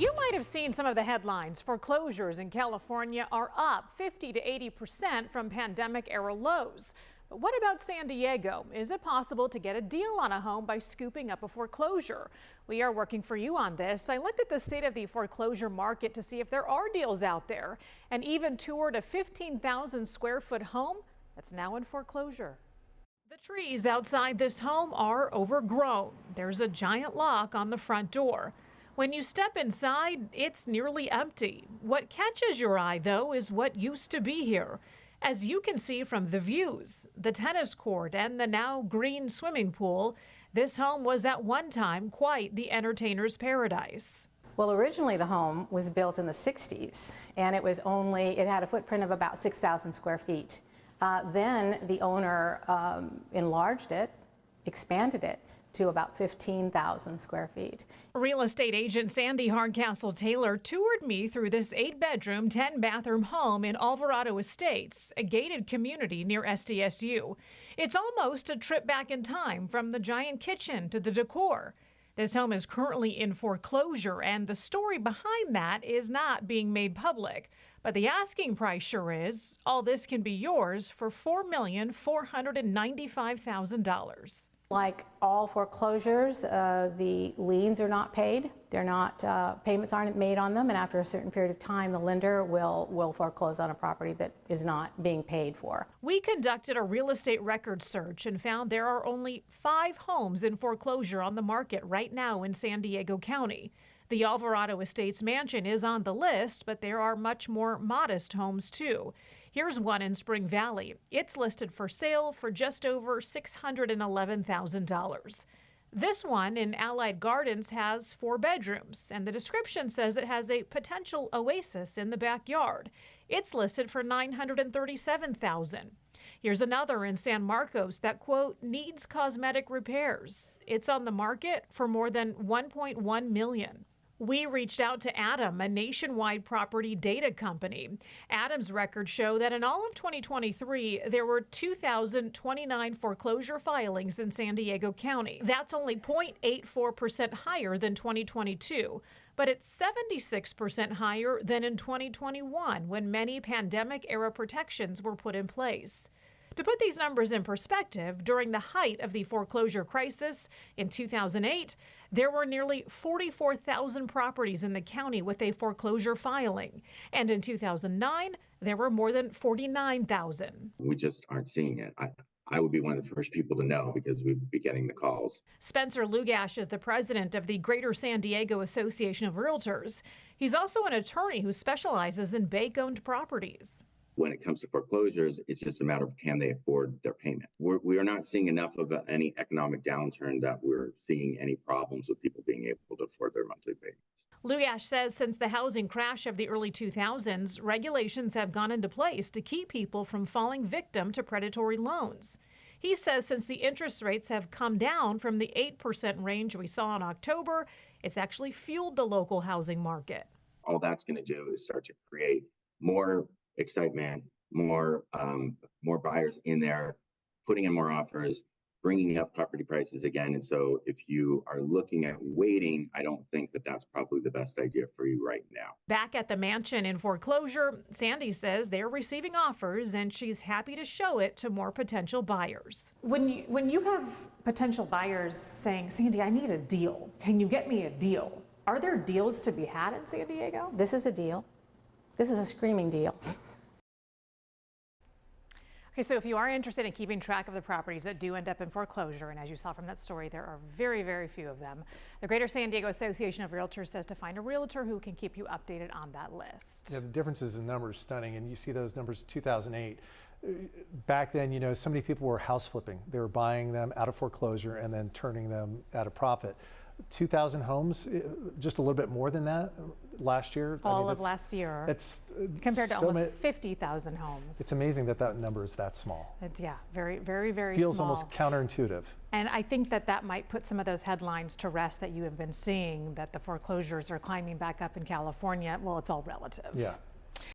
You might have seen some of the headlines. Foreclosures in California are up 50 to 80% from pandemic-era lows. But what about San Diego? Is it possible to get a deal on a home by scooping up a foreclosure? We are working for you on this. I looked at the state of the foreclosure market to see if there are deals out there, and even toured a 15,000 square foot home that's now in foreclosure. The trees outside this home are overgrown. There's a giant lock on the front door. When you step inside, it's nearly empty. What catches your eye, though, is what used to be here. As you can see from the views, the tennis court and the now green swimming pool, this home was at one time quite the entertainer's paradise. Well, originally the home was built in the 60s, and it had a footprint of about 6,000 square feet. Then the owner enlarged it, expanded it to about 15,000 square feet. Real estate agent Sandy Hardcastle Taylor toured me through this 8-bedroom, 10-bathroom home in Alvarado Estates, a gated community near SDSU. It's almost a trip back in time, from the giant kitchen to the decor. This home is currently in foreclosure, and the story behind that is not being made public. But the asking price sure is. All this can be yours for $4,495,000. Like all foreclosures, the liens are not paid. They're not, payments aren't made on them, and after a certain period of time, the lender will foreclose on a property that is not being paid for. We conducted a real estate record search and found there are only 5 homes in foreclosure on the market right now in San Diego County. The Alvarado Estates mansion is on the list, but there are much more modest homes too. Here's one in Spring Valley. It's listed for sale for just over $611,000. This one in Allied Gardens has 4 bedrooms, and the description says it has a potential oasis in the backyard. It's listed for $937,000. Here's another in San Marcos that, quote, needs cosmetic repairs. It's on the market for more than $1.1 million. We reached out to Adam, a nationwide property data company. Adam's records show that in all of 2023, there were 2,029 foreclosure filings in San Diego County. That's only 0.84% higher than 2022, but it's 76% higher than in 2021, when many pandemic-era protections were put in place. To put these numbers in perspective, during the height of the foreclosure crisis in 2008, there were nearly 44,000 properties in the county with a foreclosure filing. And in 2009, there were more than 49,000. We just aren't seeing it. I would be one of the first people to know because we'd be getting the calls. Spencer Lugash is the president of the Greater San Diego Association of Realtors. He's also an attorney who specializes in bank-owned properties. When it comes to foreclosures, it's just a matter of can they afford their payment. We are not seeing enough of any economic downturn that we're seeing any problems with people being able to afford their monthly payments. Lugash says since the housing crash of the early 2000s, regulations have gone into place to keep people from falling victim to predatory loans. He says since the interest rates have come down from the 8% range we saw in October, it's actually fueled the local housing market. All that's going to do is start to create more excitement, more buyers in there, putting in more offers, bringing up property prices again. And so if you are looking at waiting, I don't think that that's probably the best idea for you right now. Back at the mansion in foreclosure, Sandy says they're receiving offers and she's happy to show it to more potential buyers. When you have potential buyers saying, Sandy, I need a deal. Can you get me a deal? Are there deals to be had in San Diego? This is a deal. This is a screaming deal. Okay, so if you are interested in keeping track of the properties that do end up in foreclosure, and as you saw from that story, there are very, very few of them, the Greater San Diego Association of Realtors says to find a realtor who can keep you updated on that list. Yeah, the differences in numbers stunning, and you see those numbers in 2008. Back then, you know, so many people were house flipping. They were buying them out of foreclosure and then turning them at a profit. 2,000 homes, just a little bit more than that last year. All of last year. It's compared to almost 50,000 homes. It's amazing that that number is that small. It's, yeah, very, very, very Feels small. almost counterintuitive. And I think that that might put some of those headlines to rest that you have been seeing, that the foreclosures are climbing back up in California. Well, it's all relative. Yeah.